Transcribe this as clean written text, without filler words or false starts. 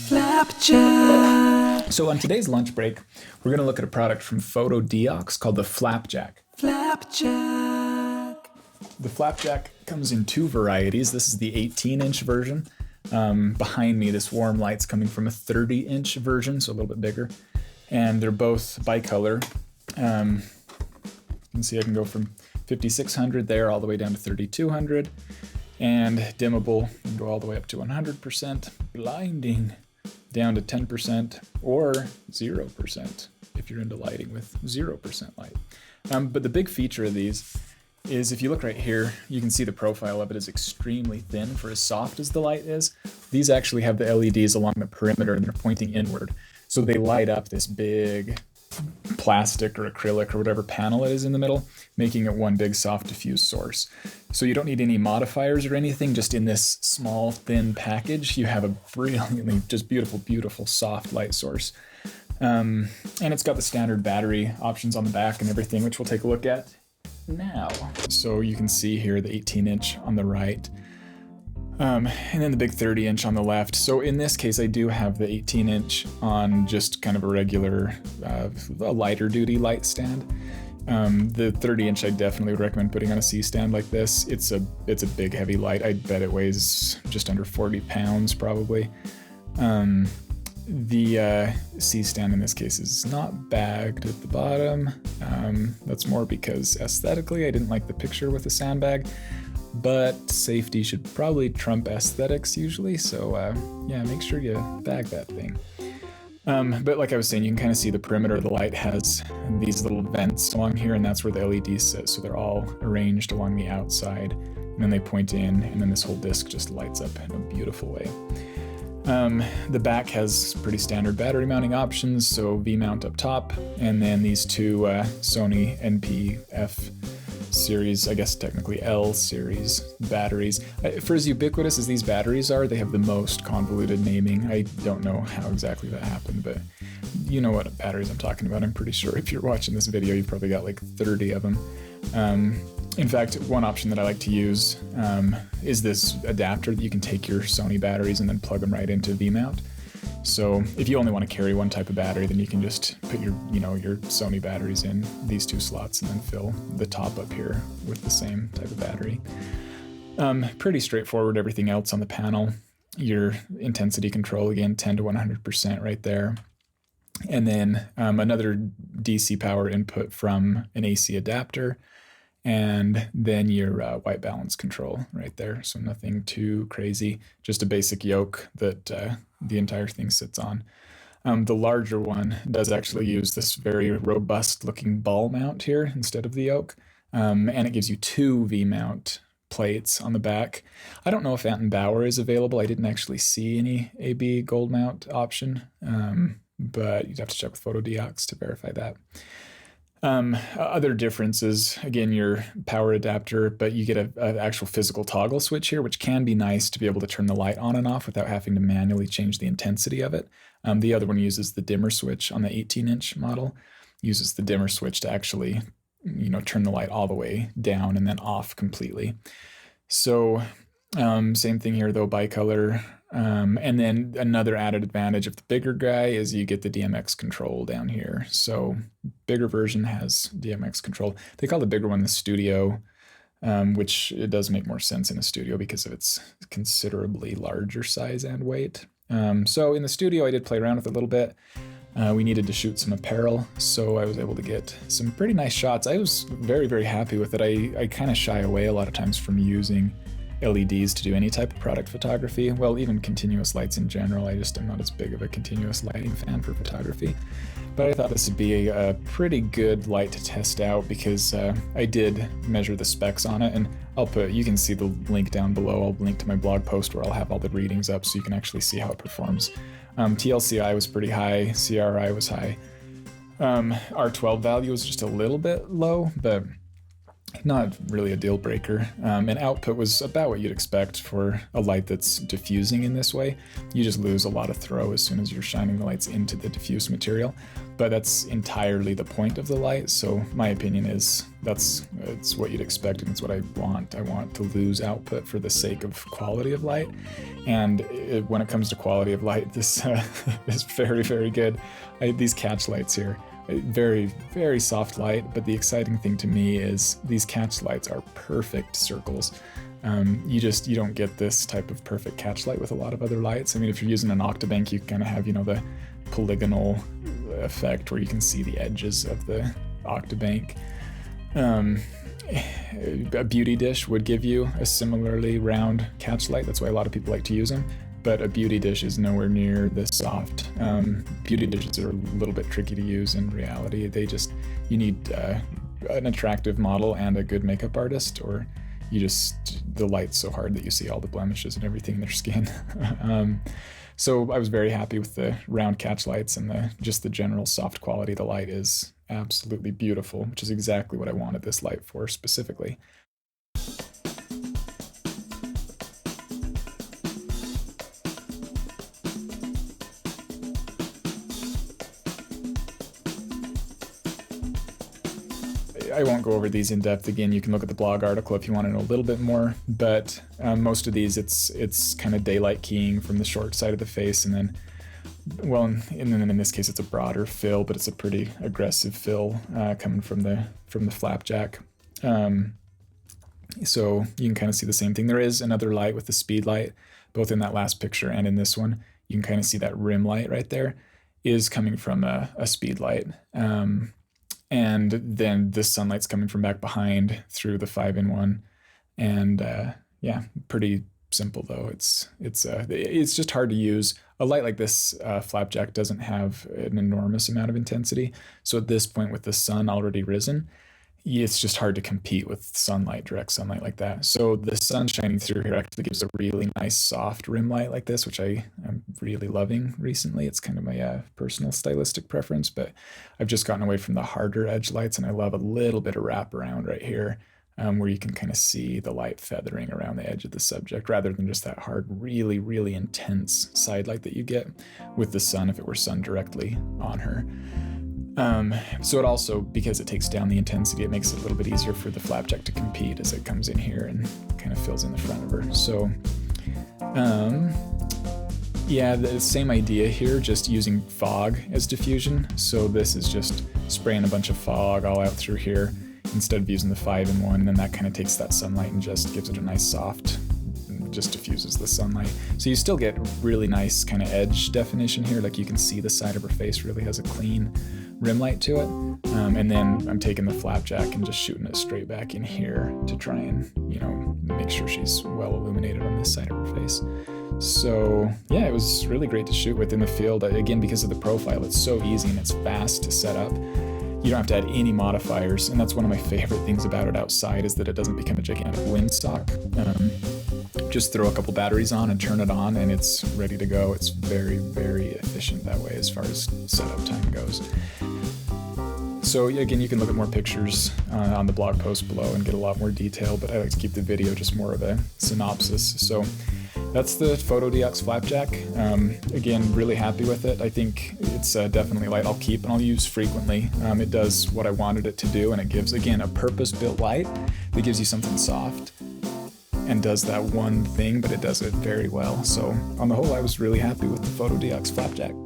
FlapJack. So on today's lunch break, we're going to look at a product from Fotodiox called the FlapJack. FlapJack. The FlapJack comes in two varieties. This is the 18-inch version. Behind me, this warm light's coming from a 30-inch version, so a little bit bigger. And they're both bicolor. You can see I can go from 5600 there all the way down to 3200. And dimmable, you can go all the way up to 100%, blinding, down to 10%, or 0% if you're into lighting with 0% light. But the big feature of these is if you look right here, you can see the profile of it is extremely thin for as soft as the light is. These actually have the LEDs along the perimeter and they're pointing inward. So they light up this big plastic or acrylic or whatever panel it is in the middle, making it one big soft diffuse source. So you don't need any modifiers or anything, just in this small thin package, you have a brilliantly, just beautiful soft light source. And it's got the standard battery options on the back and everything, which we'll take a look at now. So you can see here the 18-inch on the right, and then the big 30-inch on the left. So in this case, I do have the 18-inch on just kind of a regular, a lighter duty light stand. The 30-inch I definitely would recommend putting on a C-stand like this. It's a big heavy light. I bet it weighs just under 40 pounds probably. The C-stand in this case is not bagged at the bottom. That's more because aesthetically I didn't like the picture with the sandbag, but safety should probably trump aesthetics usually, so yeah, make sure you bag that thing. But like I was saying, you can kind of see the perimeter of the light has these little vents along here, and that's where the LEDs sit, so they're all arranged along the outside, and then they point in, and then this whole disc just lights up in a beautiful way. The back has pretty standard battery mounting options, so V-mount up top, and then these two Sony NP-F series, I guess technically L series batteries. For as ubiquitous as these batteries are, they have the most convoluted naming. I don't know how exactly that happened, but you know what batteries I'm talking about. I'm pretty sure if you're watching this video, you've probably got like 30 of them. In fact, one option that I like to use is this adapter that you can take your Sony batteries and then plug them right into V-mount. So if you only want to carry one type of battery, then you can just put your Sony batteries in these two slots and then fill the top up here with the same type of battery. Pretty straightforward, everything else on the panel. Your intensity control, again, 10 to 100% right there. And then another DC power input from an AC adapter. And then your white balance control right there. So nothing too crazy, just a basic yoke that the entire thing sits on. The larger one does actually use this very robust looking ball mount here instead of the yoke. And it gives you two V-mount plates on the back. I don't know if Ant & Bauer is available. I didn't actually see any AB gold mount option, but you'd have to check with Fotodiox to verify that. Other differences, again, your power adapter, but you get an actual physical toggle switch here, which can be nice to be able to turn the light on and off without having to manually change the intensity of it. The other one uses the dimmer switch on the 18-inch model, uses the dimmer switch to actually, turn the light all the way down and then off completely. So same thing here though, bicolor. And then another added advantage of the bigger guy is you get the DMX control down here. So bigger version has DMX control. They call the bigger one the Studio, which it does make more sense in a Studio because of its considerably larger size and weight. So in the Studio, I did play around with it a little bit. We needed to shoot some apparel, so I was able to get some pretty nice shots. I was very, very happy with it. I kind of shy away a lot of times from using LEDs to do any type of product photography. Well, even continuous lights in general. I just am not as big of a continuous lighting fan for photography. But I thought this would be a pretty good light to test out because I did measure the specs on it, and you can see the link down below. I'll link to my blog post where I'll have all the readings up so you can actually see how it performs. TLCI was pretty high, CRI was high. R12 value was just a little bit low, but not really a deal breaker. And output was about what you'd expect for a light that's diffusing in this way. You just lose a lot of throw as soon as you're shining the lights into the diffuse material, but that's entirely the point of the light. So my opinion is it's what you'd expect, and it's what I want. I want to lose output for the sake of quality of light. And when it comes to quality of light, this is very, very good. These catch lights here, very, very soft light, but the exciting thing to me is these catch lights are perfect circles. You don't get this type of perfect catch light with a lot of other lights. I mean, if you're using an Octabank, you kind of have, the polygonal effect where you can see the edges of the Octabank. A beauty dish would give you a similarly round catch light. That's why a lot of people like to use them. But a beauty dish is nowhere near this soft. Beauty dishes are a little bit tricky to use in reality. You need an attractive model and a good makeup artist, or the light's so hard that you see all the blemishes and everything in their skin. So I was very happy with the round catch lights, and just the general soft quality of the light is absolutely beautiful, which is exactly what I wanted this light for specifically. I won't go over these in depth. Again, you can look at the blog article if you want to know a little bit more, but most of these, it's kind of daylight keying from the short side of the face, and then, well, in this case, it's a broader fill, but it's a pretty aggressive fill coming from the FlapJack. So you can kind of see the same thing. There is another light with the speed light, both in that last picture and in this one. You can kind of see that rim light right there is coming from a speed light. And then the sunlight's coming from back behind through the 5-in-1. And yeah, pretty simple though. It's just hard to use. A light like this, FlapJack, doesn't have an enormous amount of intensity. So at this point, with the sun already risen, it's just hard to compete with sunlight, direct sunlight like that. So the sun shining through here actually gives a really nice soft rim light like this, which I am really loving recently. It's kind of my personal stylistic preference, but I've just gotten away from the harder edge lights, and I love a little bit of wraparound right here, where you can kind of see the light feathering around the edge of the subject, rather than just that hard, really, really intense side light that you get with the sun if it were sun directly on her. So it also, because it takes down the intensity, it makes it a little bit easier for the FlapJack to compete as it comes in here and kind of fills in the front of her. So, yeah, the same idea here, just using fog as diffusion. So this is just spraying a bunch of fog all out through here instead of using the 5-in-1, and then that kind of takes that sunlight and just gives it a nice soft, just diffuses the sunlight. So you still get really nice kind of edge definition here, like you can see the side of her face really has a clean rim light to it. And then I'm taking the FlapJack and just shooting it straight back in here to try and, make sure she's well illuminated on this side of her face. So yeah, it was really great to shoot with in the field. Again, because of the profile, it's so easy and it's fast to set up. You don't have to add any modifiers, and that's one of my favorite things about it outside, is that it doesn't become a gigantic windsock. Just throw a couple batteries on and turn it on, and it's ready to go. It's very, very efficient that way as far as setup time goes. So again, you can look at more pictures on the blog post below and get a lot more detail, but I like to keep the video just more of a synopsis. So that's the Fotodiox FlapJack. Again, really happy with it. I think it's definitely a light I'll keep and I'll use frequently. It does what I wanted it to do, and it gives, again, a purpose-built light that gives you something soft and does that one thing, but it does it very well. So on the whole, I was really happy with the Fotodiox FlapJack.